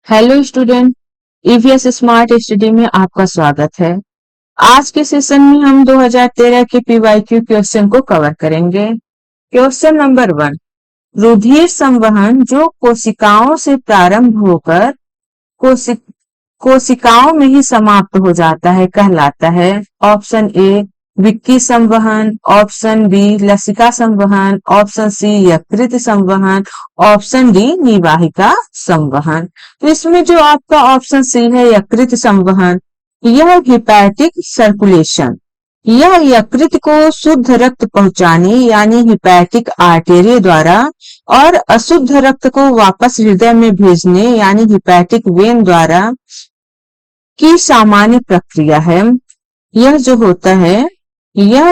Hello student, EVS smart study में आपका स्वागत है। आज के सेशन में हम 2013 के पीवाईक्यू क्वेश्चन को कवर करेंगे। क्वेश्चन नंबर 1, रुधिर संवहन जो कोशिकाओं से प्रारंभ होकर कोशिक कोशिकाओं में ही समाप्त हो जाता है कहलाता है। ऑप्शन ए विक्की संवहन, ऑप्शन बी लसिका संवहन, ऑप्शन सी यकृत संवहन, ऑप्शन डी निवाहिका संवहन। तो इसमें जो आपका ऑप्शन सी है यकृत संवहन, यह हिपैटिक सर्कुलेशन, यह यकृत को शुद्ध रक्त पहुंचाने यानी हिपैटिक आर्टेरी द्वारा और अशुद्ध रक्त को वापस हृदय में भेजने यानी हिपैटिक वेन द्वारा की सामान्य प्रक्रिया है। यह जो होता है यह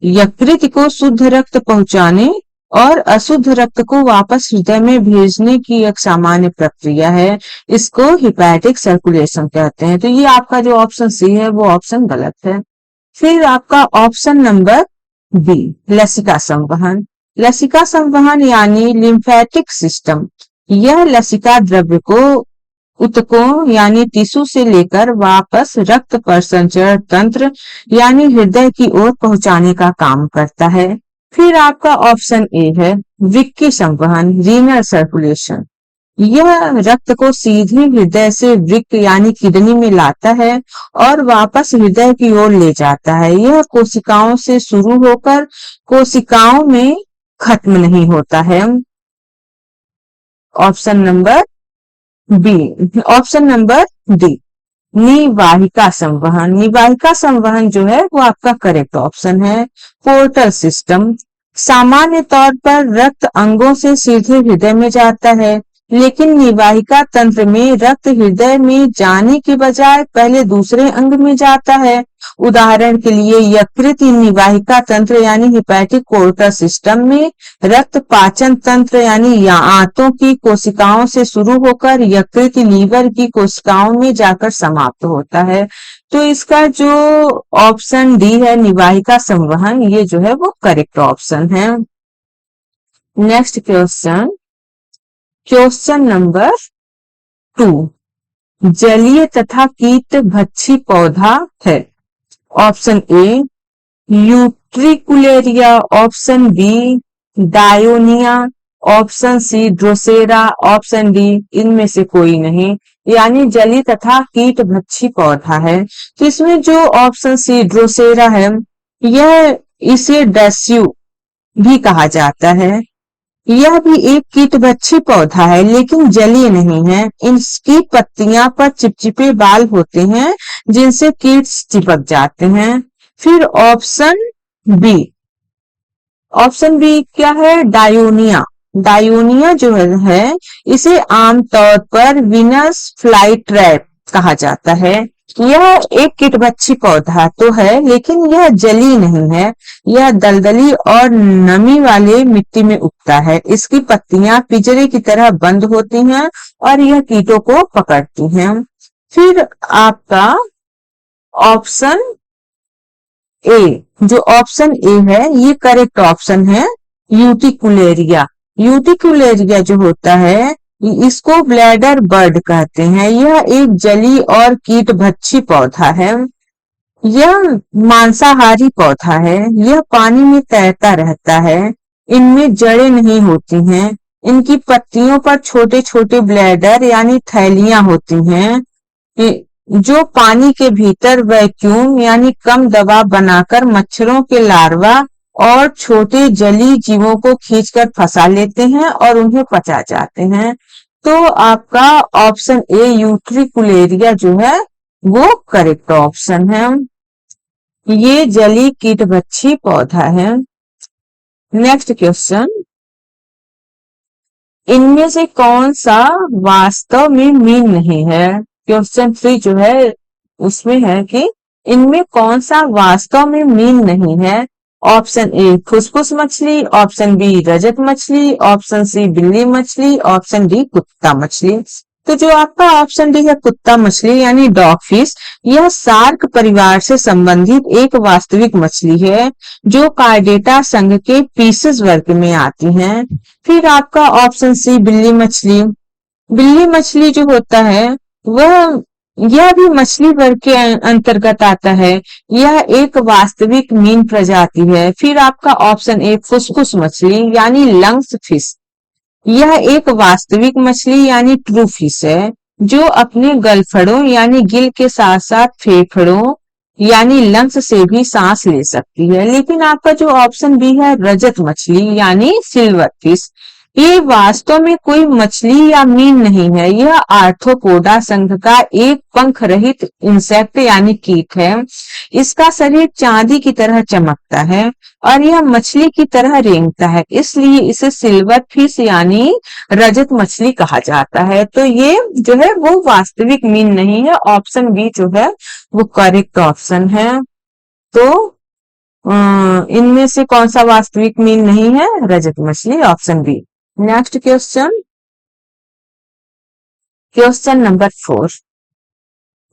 यकृत को शुद्ध रक्त पहुंचाने और अशुद्ध रक्त को वापस हृदय में भेजने की एक सामान्य प्रक्रिया है। इसको हिपैटिक सर्कुलेशन कहते हैं। तो ये आपका जो ऑप्शन सी है वो ऑप्शन गलत है। फिर आपका ऑप्शन नंबर बी लसिका संवहन, लसिका संवहन यानी लिम्फेटिक सिस्टम, यह लसिका द्रव्य को ऊतकों यानी टिश्यू से लेकर वापस रक्त परिसंचरण तंत्र यानी हृदय की ओर पहुंचाने का काम करता है। फिर आपका ऑप्शन ए है विक्की संवहन, रीनल सर्कुलेशन, यह रक्त को सीधे हृदय से वृक्क यानी किडनी में लाता है और वापस हृदय की ओर ले जाता है। यह कोशिकाओं से शुरू होकर कोशिकाओं में खत्म नहीं होता है। Option number B, option number D निवाहिका संवहन, निवाहिका संवहन जो है वो आपका करेक्ट ऑप्शन है। पोर्टल सिस्टम, सामान्य तौर पर रक्त अंगों से सीधे हृदय में जाता है, लेकिन निवाहिका तंत्र में रक्त हृदय में जाने के बजाय पहले दूसरे अंग में जाता है। उदाहरण के लिए यकृत निवाहिका तंत्र यानी हिपैटिक पोर्टल सिस्टम में रक्त पाचन तंत्र यानी आंतों की कोशिकाओं से शुरू होकर यकृत लीवर की कोशिकाओं में जाकर समाप्त होता है। तो इसका जो ऑप्शन डी है निवाहिका संवहन, ये जो है वो करेक्ट ऑप्शन है। नेक्स्ट क्वेश्चन, क्वेश्चन नंबर 2, जलीय तथा कीट भक्षी पौधा है। Option A Utricularia, option B Dionaea, option C Drosera, option D इनमें से कोई नहीं, यानी जलीय तथा कीट भक्षी पौधा है। तो इसमें जो ऑप्शन सी ड्रोसेरा है, यह इसे डस्यू भी कहा जाता है। यह भी एक कीटभक्षी पौधा है लेकिन जलीय नहीं है। इसकी पत्तियां पर चिपचिपे बाल होते हैं जिनसे कीट चिपक जाते हैं। फिर ऑप्शन बी, ऑप्शन बी क्या है डायोनिया, डायोनिया जो है इसे आमतौर पर विनस फ्लाई ट्रैप कहा जाता है। यह एक कीटभक्षी पौधा तो है लेकिन यह जलीय नहीं है, यह दलदली और नमी वाले मिट्टी में उगता है। इसकी पत्तियां पिंजरे की तरह बंद होती हैं और यह कीटों को पकड़ती हैं। फिर आपका ऑप्शन ए, जो ऑप्शन ए है ये करेक्ट ऑप्शन है यूटिकुलेरिया। यूटिकुलेरिया जो होता है इसको ब्लैडर बर्ड कहते हैं। यह एक जलीय और कीट भक्षी पौधा है। यह मांसाहारी पौधा है। यह पानी में तैरता रहता है। इनमें जड़ें नहीं होती हैं। इनकी पत्तियों पर छोटे छोटे ब्लैडर यानी थैलियां होती हैं जो पानी के भीतर वैक्यूम यानी कम दबाव बनाकर मच्छरों के लार्वा और छोटे जलीय जीवों को खींचकर फंसा लेते हैं और उन्हें पचा जाते हैं। तो आपका ऑप्शन ए यूट्रिकुलेरिया जो है वो करेक्ट ऑप्शन है। ये जलीय कीटभक्षी पौधा है। नेक्स्ट क्वेश्चन, इनमें से कौन सा वास्तव में मीन नहीं है। क्वेश्चन 3 जो है उसमें है कि इनमें कौन सा वास्तव में मीन नहीं है। ऑप्शन ए फुसफुस मछली, ऑप्शन बी रजत मछली, ऑप्शन सी बिल्ली मछली, ऑप्शन डी कुत्ता मछली। तो जो आपका ऑप्शन डी है कुत्ता मछली यानी डॉग फिश, यह सार्क परिवार से संबंधित एक वास्तविक मछली है जो कार्डेटा संघ के पीसेस वर्ग में आती है। फिर आपका ऑप्शन सी बिल्ली मछली, बिल्ली मछली जो होता है वह यह भी मछली वर्ग के अंतर्गत आता है। यह एक वास्तविक मीन प्रजाति है। फिर आपका ऑप्शन ए फुसफुस मछली यानी लंग्स फिश। यह एक वास्तविक मछली यानी ट्रू फिश है जो अपने गलफड़ों यानी गिल के साथ साथ फेफड़ों यानी लंग्स से भी सांस ले सकती है। लेकिन आपका जो ऑप्शन बी है रजत मछली यानी सिल्वर फिश, ये वास्तव में कोई मछली या मीन नहीं है। यह आर्थ्रोपोडा संघ का एक पंख रहित इंसेक्ट यानी कीट है। इसका शरीर चांदी की तरह चमकता है और यह मछली की तरह रेंगता है, इसलिए इसे सिल्वर फिश यानी रजत मछली कहा जाता है। तो ये जो है वो वास्तविक मीन नहीं है। ऑप्शन बी जो है वो करेक्ट ऑप्शन है। तो इनमें से कौन सा वास्तविक मीन नहीं है? रजत मछली, option B. Next question, question number 4।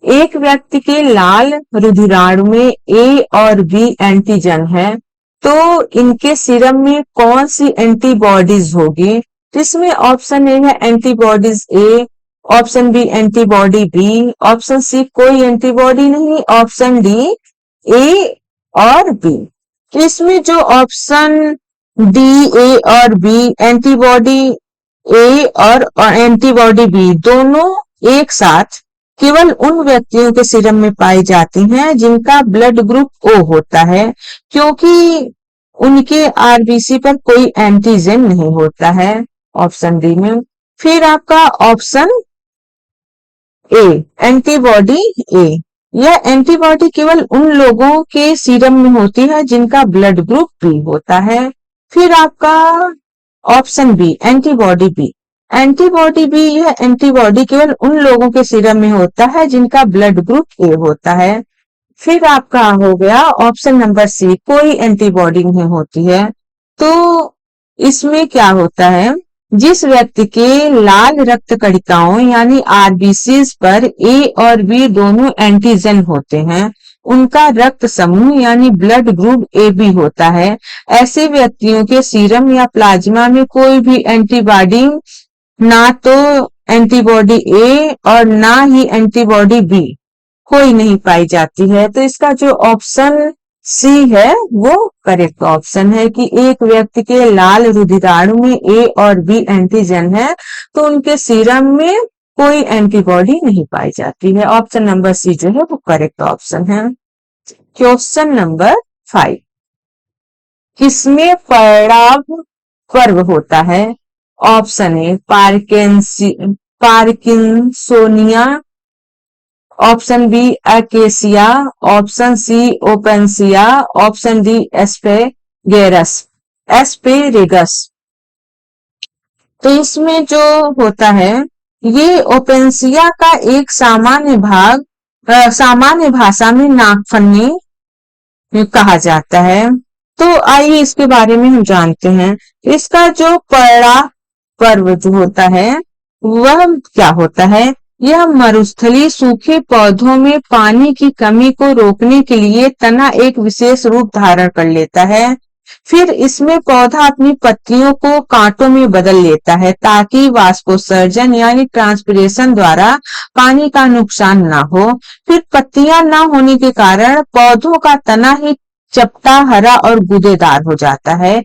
एक व्यक्ति के लाल रुधिराणु में ए और बी एंटीजन है, तो इनके सीरम में कौन सी एंटीबॉडीज होगी? इसमें ऑप्शन ए है antibodies A, option B antibody B, option C कोई एंटीबॉडी नहीं, ऑप्शन डी ए और बी। इसमें जो ऑप्शन डी ए और बी एंटीबॉडी ए और एंटीबॉडी बी दोनों एक साथ केवल उन व्यक्तियों के सीरम में पाई जाती हैं जिनका ब्लड ग्रुप ओ होता है, क्योंकि उनके आरबीसी पर कोई एंटीजन नहीं होता है, ऑप्शन डी में। फिर आपका ऑप्शन ए एंटीबॉडी ए, यह एंटीबॉडी केवल उन लोगों के सीरम में होती है जिनका ब्लड ग्रुप बी होता है। फिर आपका option B antibody B, antibody B यह एंटीबॉडी केवल उन लोगों के सीरम में होता है जिनका ब्लड ग्रुप ए होता है। फिर आपका हो गया ऑप्शन नंबर सी कोई एंटीबॉडी नहीं होती है। तो इसमें क्या होता है, जिस व्यक्ति के लाल रक्त कणिकाओं यानी आरबीसी पर ए और बी दोनों एंटीजन होते हैं, उनका रक्त समूह यानी ब्लड ग्रुप ए बी होता है। ऐसे व्यक्तियों के सीरम या प्लाज्मा में कोई भी एंटीबॉडी, ना तो एंटीबॉडी ए और ना ही एंटीबॉडी बी कोई नहीं पाई जाती है। तो इसका जो ऑप्शन सी है वो करेक्ट ऑप्शन है कि एक व्यक्ति के लाल रुधिराणु में ए और बी एंटीजन है, तो उनके सीरम में कोई एंटीबॉडी नहीं पाई जाती है। ऑप्शन नंबर सी जो है वो करेक्ट ऑप्शन है। क्वेश्चन नंबर 5, किसमें पराग पर्व होता है? Option A parkinsonia, option B acacia, option C opuntia, option D asparagus. तो इसमें जो होता है ये ओपेंसिया का एक सामान्य भाग, सामान्य भाषा में नागफनी कहा जाता है। तो आइए इसके बारे में हम जानते हैं। इसका जो पराग पर्व जो होता है वह क्या होता है? यह मरुस्थलीय सूखे पौधों में पानी की कमी को रोकने के लिए तना एक विशेष रूप धारण कर लेता है। फिर इसमें पौधा अपनी पत्तियों को कांटों में बदल लेता है ताकि वाष्पोत्सर्जन यानी ट्रांसपिरेशन द्वारा पानी का नुकसान ना हो। फिर पत्तियां ना होने के कारण पौधों का तना ही चपटा, हरा और गूदेदार हो जाता है।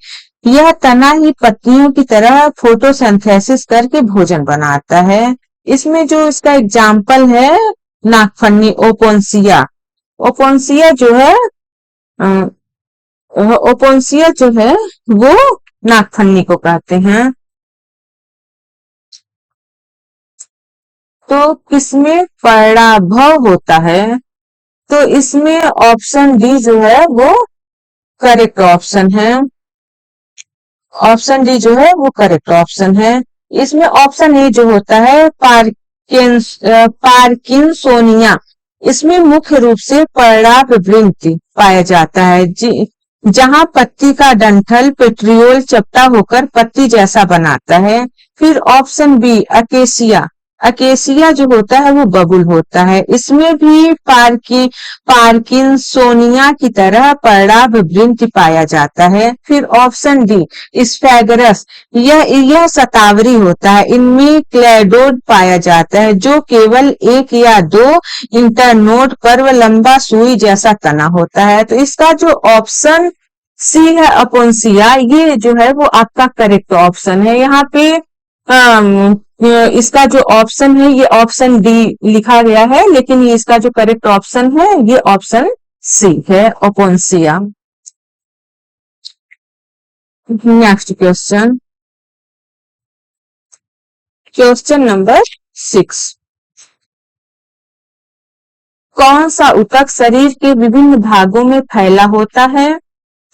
यह तना ही पत्तियों की तरह फोटोसिंथेसिस करके भोजन बनाता है। इसमें जो इसका एग्जाम्पल है नागफनी ओपोन्सिया, ओपोन्सिया जो है ओपोन्सिया जो है वो नागफनी को कहते हैं। तो किसमें पराभव होता है? तो इसमें ऑप्शन डी जो है वो करेक्ट ऑप्शन है। ऑप्शन डी जो है वो करेक्ट ऑप्शन है। इसमें ऑप्शन ए जो होता है पार्किंसोनिया, इसमें मुख्य रूप से पराग वृंत पाया जाता है जहां पत्ती का डंठल पेट्रियोल चपटा होकर पत्ती जैसा बनाता है। फिर ऑप्शन बी अकेसिया, अकेसिया जो होता है वो बबुल होता है। इसमें भी पार्किंसोनिया की तरह पराग ग्रंथि पाया जाता है। फिर ऑप्शन डी स्फैगरस, यह शतावरी होता है। इनमें क्लेडोड पाया जाता है जो केवल एक या दो इंटरनोड पर लंबा सुई जैसा तना होता है। तो इसका जो ऑप्शन सी है अपोन्सिया, ये जो है वो आपका करेक्ट ऑप्शन है। यहाँ पे इसका जो ऑप्शन है ये ऑप्शन डी लिखा गया है, लेकिन ये इसका जो करेक्ट ऑप्शन है ये ऑप्शन सी है, opuntia. Next question, question number 6। कौन सा ऊतक शरीर के विभिन्न भागों में फैला होता है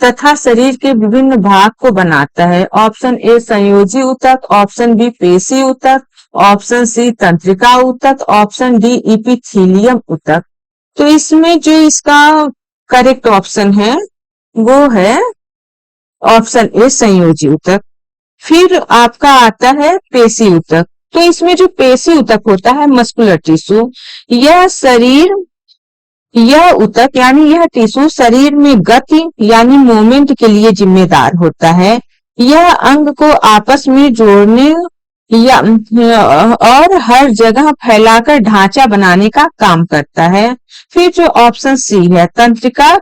तथा शरीर के विभिन्न भाग को बनाता है? ऑप्शन ए संयोजी ऊतक, ऑप्शन बी पेशी ऊतक, ऑप्शन सी तंत्रिका ऊतक, ऑप्शन डी इपिथीलियम ऊतक। तो इसमें जो इसका करेक्ट ऑप्शन है वो है ऑप्शन ए संयोजी ऊतक। फिर आपका आता है पेशी ऊतक। तो इसमें जो पेशी ऊतक होता है मस्कुलर टिश्यू, यह ऊतक यानी यह टिश्यू शरीर में गति यानी मूवमेंट के लिए जिम्मेदार होता है। यह अंग को आपस में जोड़ने या और हर जगह फैलाकर ढांचा बनाने का काम करता है। फिर जो ऑप्शन सी है तंत्रिका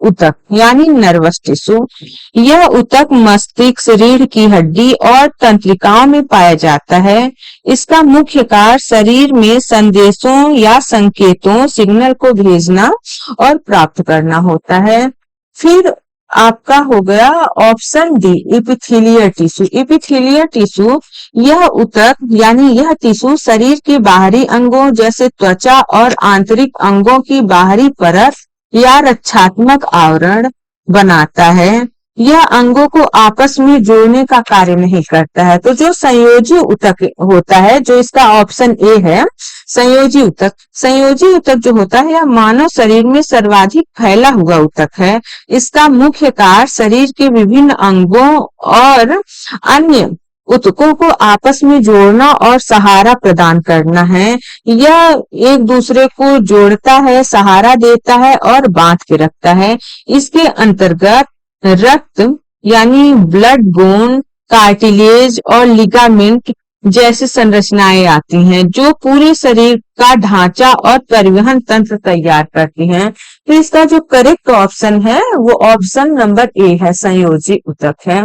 ऊतक यानी नर्वस टिश्यू, यह ऊतक मस्तिष्क, रीढ़ की हड्डी और तंत्रिकाओं में पाया जाता है। इसका मुख्य कार्य शरीर में संदेशों या संकेतों सिग्नल को भेजना और प्राप्त करना होता है। फिर आपका हो गया option D epithelial tissue. Epithelial tissue यह ऊतक यानी यह टिश्यू शरीर के बाहरी अंगों जैसे त्वचा और आंतरिक अंगों की बाहरी परत या रक्षात्मक आवरण बनाता है। यह अंगों को आपस में जोड़ने का कार्य नहीं करता है। तो जो संयोजी ऊतक होता है, जो इसका ऑप्शन ए है संयोजी ऊतक, संयोजी ऊतक जो होता है यह मानव शरीर में सर्वाधिक फैला हुआ ऊतक है। इसका मुख्य कार्य शरीर के विभिन्न अंगों और अन्य ऊतकों को आपस में जोड़ना और सहारा प्रदान करना है। यह एक दूसरे को जोड़ता है, सहारा देता है और बांध के रखता है। इसके अंतर्गत रक्त यानी ब्लड बोन, कार्टिलेज और लिगामेंट जैसी संरचनाएं आती हैं जो पूरे शरीर का ढांचा और परिवहन तंत्र तैयार करती हैं। तो इसका जो करेक्ट ऑप्शन है वो ऑप्शन नंबर ए है, संयोजी ऊतक है।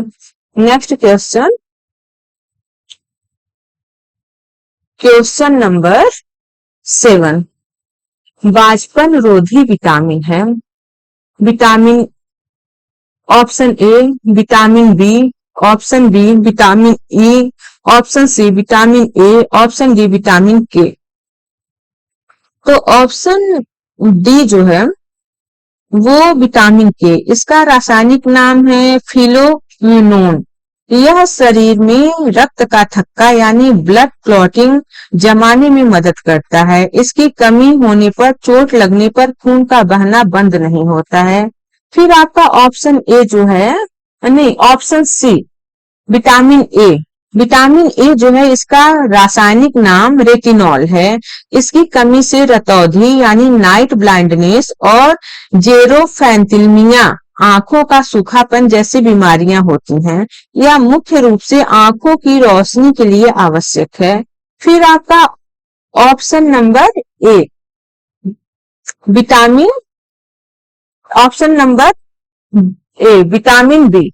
Next question, question number 7। वाजपन रोधी विटामिन है। Vitamin option A vitamin B, option B vitamin E, option C vitamin A, option D vitamin K. तो ऑप्शन डी जो है वो विटामिन के, इसका रासायनिक नाम है फिलोक्विनोन। यह शरीर में रक्त का थक्का यानी ब्लड क्लॉटिंग जमाने में मदद करता है। इसकी कमी होने पर चोट लगने पर खून का बहना बंद नहीं होता है। फिर आपका ऑप्शन ए जो है, नहीं option C vitamin A, vitamin A जो है इसका रासायनिक नाम रेटिनॉल है। इसकी कमी से रतौंधी यानी नाइट ब्लाइंडनेस और जेरोफैंथिल्मिया आंखों का सूखापन जैसी बीमारियां होती हैं। यह मुख्य रूप से आंखों की रोशनी के लिए आवश्यक है। फिर आपका option number A vitamin, option number A vitamin B,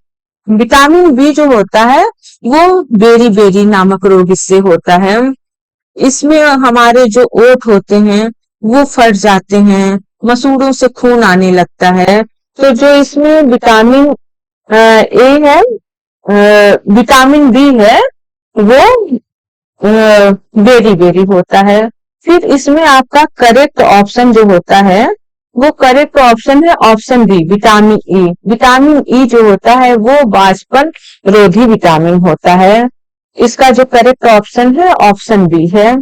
vitamin B जो होता है वो बेरी बेरी नामक रोग इससे होता है। इसमें हमारे जो ओठ होते हैं वो फट जाते हैं, मसूड़ों से खून आने लगता है। तो जो इसमें विटामिन ए है, विटामिन बी है वो बेरी बेरी होता है। फिर इसमें आपका करेक्ट ऑप्शन जो होता है वो करेक्ट ऑप्शन है option B vitamin E. Vitamin E जो होता है वो वाजपन रोधी विटामिन होता है। इसका जो करेक्ट ऑप्शन है ऑप्शन बी है।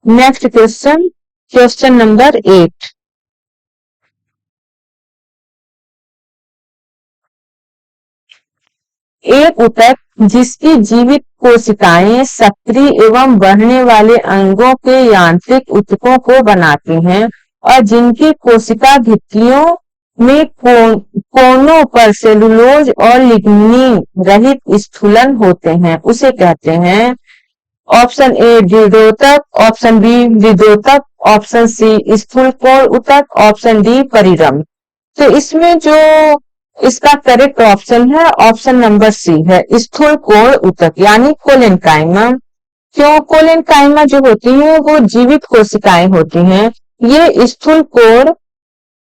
Next question, question number 8। एक ऊतक जिसकी जीवित कोशिकाएं सक्रिय एवं बढ़ने वाले अंगों के यांत्रिक ऊतकों को बनाती हैं और जिनकी कोशिका भित्तियों में कोनों पर सेलुलोज और लिग्निन रहित स्थूलन होते हैं, उसे कहते हैं ऑप्शन ए द्विरोधक, ऑप्शन बी विरोधक, ऑप्शन सी स्थूल कोण ऊतक, ऑप्शन डी परिरंभ। तो इसमें जो इसका करेक्ट ऑप्शन है ऑप्शन नंबर सी है, स्थूल कोण ऊतक यानी कोलेनकाइमा। क्यों? कोलेनकाइमा जो होती है वो जीवित कोशिकाएं होती हैं। ये स्थूल कोण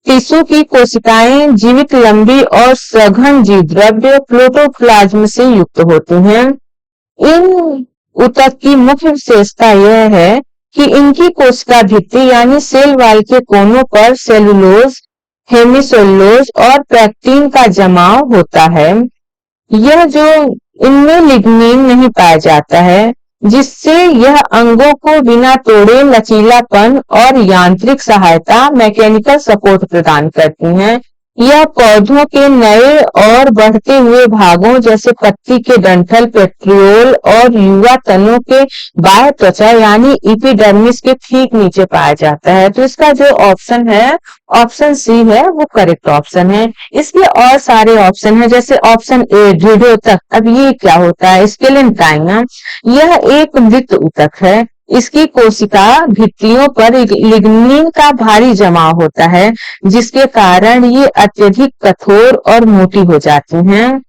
टिश्यू की कोशिकाएं जीवित लंबी और सघन जीव द्रव्य प्रोटोप्लाज्म से युक्त होती हैं। इन ऊतक की मुख्य विशेषता यह है कि इनकी कोशिका भित्ति यानी सेल वाल के कोनों पर सेलुलोज, हेमिसेलुलोज और पैक्टिन का जमाव होता है। यह जो इनमें लिग्निन नहीं पाया जाता है, जिससे यह अंगों को बिना तोड़े लचीलापन और यांत्रिक सहायता मैकेनिकल सपोर्ट प्रदान करती हैं। यह पौधों के नए और बढ़ते हुए भागों जैसे पत्ती के डंठल, पेट्रियोल और युवा तनों के बाह्य त्वचा यानी एपिडर्मिस के ठीक नीचे पाया जाता है। तो इसका जो ऑप्शन है ऑप्शन सी है वो करेक्ट ऑप्शन है। इसके और सारे ऑप्शन है जैसे ऑप्शन ए द्विरोधक। अब ये क्या होता है? स्केलेंकाइमा यह एक वृत्त ऊतक है। इसकी कोशिका भित्तियों पर लिग्निन का भारी जमाव होता है, जिसके कारण ये अत्यधिक कठोर और मोटी हो जाती हैं।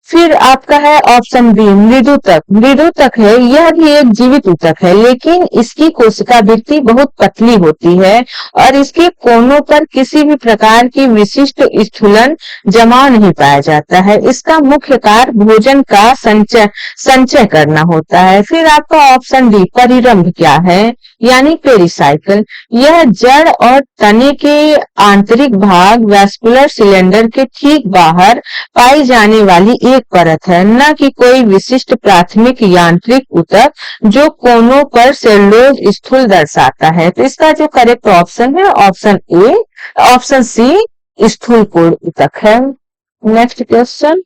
फिर आपका है ऑप्शन बी मृदुतक। मृदुतक है, यह भी एक जीवित ऊतक है, लेकिन इसकी कोशिका भित्ति बहुत पतली होती है और इसके कोनों पर किसी भी प्रकार की विशिष्ट स्थूलन जमाव नहीं पाया जाता है। इसका मुख्य कार्य भोजन का संचय करना होता है। फिर आपका ऑप्शन डी परिरंभ क्या है? यानी पेरिसाइकिल। यह जड़ और तने के आंतरिक भाग वैस्कुलर सिलेंडर के ठीक बाहर पाई जाने वाली एक परत है, न कि कोई विशिष्ट प्राथमिक यांत्रिक ऊतक जो कोनों पर सेलुलोज स्थूल दर्शाता है। तो इसका जो करेक्ट ऑप्शन है ऑप्शन ए, ऑप्शन सी स्थूल कोण ऊतक है। नेक्स्ट क्वेश्चन,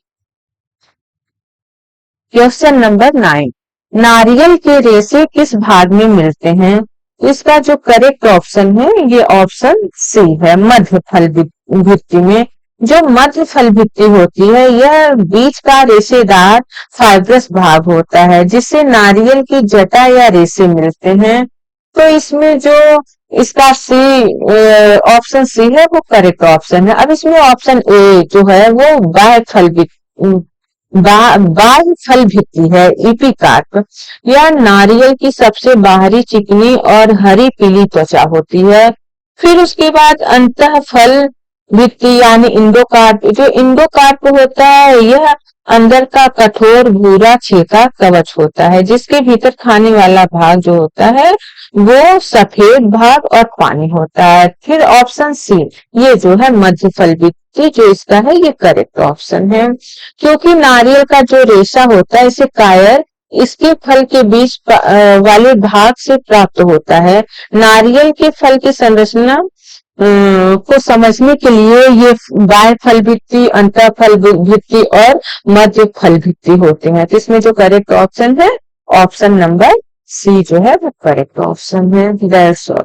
क्वेश्चन नंबर 9, नारियल के रेशे किस भाग में मिलते हैं? इसका जो करेक्ट ऑप्शन है ये ऑप्शन सी है, मध्य फल भित्ति में। जो मध्य फल भित्ति होती है यह बीच का रेशेदार फाइब्रस भाग होता है, जिससे नारियल की जटा या रेशे मिलते हैं। तो इसमें जो इसका सी ऑप्शन सी है वो करेक्ट ऑप्शन है। अब इसमें ऑप्शन ए जो है वो बाह्य फल भित्ति है, इपिकार्प। यह नारियल की सबसे बाहरी चिकनी और हरी पीली त्वचा होती है। फिर उसके बाद अंतः फल भित्ति यानी इंडोकार्प। जो इंडोकार्प होता है यह अंदर का कठोर भूरा छेका कवच होता है, जिसके भीतर खाने वाला भाग जो होता है वो सफेद भाग और पानी होता है। फिर ऑप्शन सी ये जो है मध्य फल भित्ति जो इसका है ये करेक्ट ऑप्शन है, क्योंकि नारियल का जो रेशा होता है इसे कायर इसके फल के बीच वाले भाग से प्राप्त होता है। नारियल के फल की संरचना को समझने के लिए ये बाह्य फल भित्ति, अंतः फल भित्ति और मध्य फल भित्ति होते हैं। तो इसमें जो करेक्ट ऑप्शन है ऑप्शन नंबर सी जो है वो करेक्ट ऑप्शन है। That's all.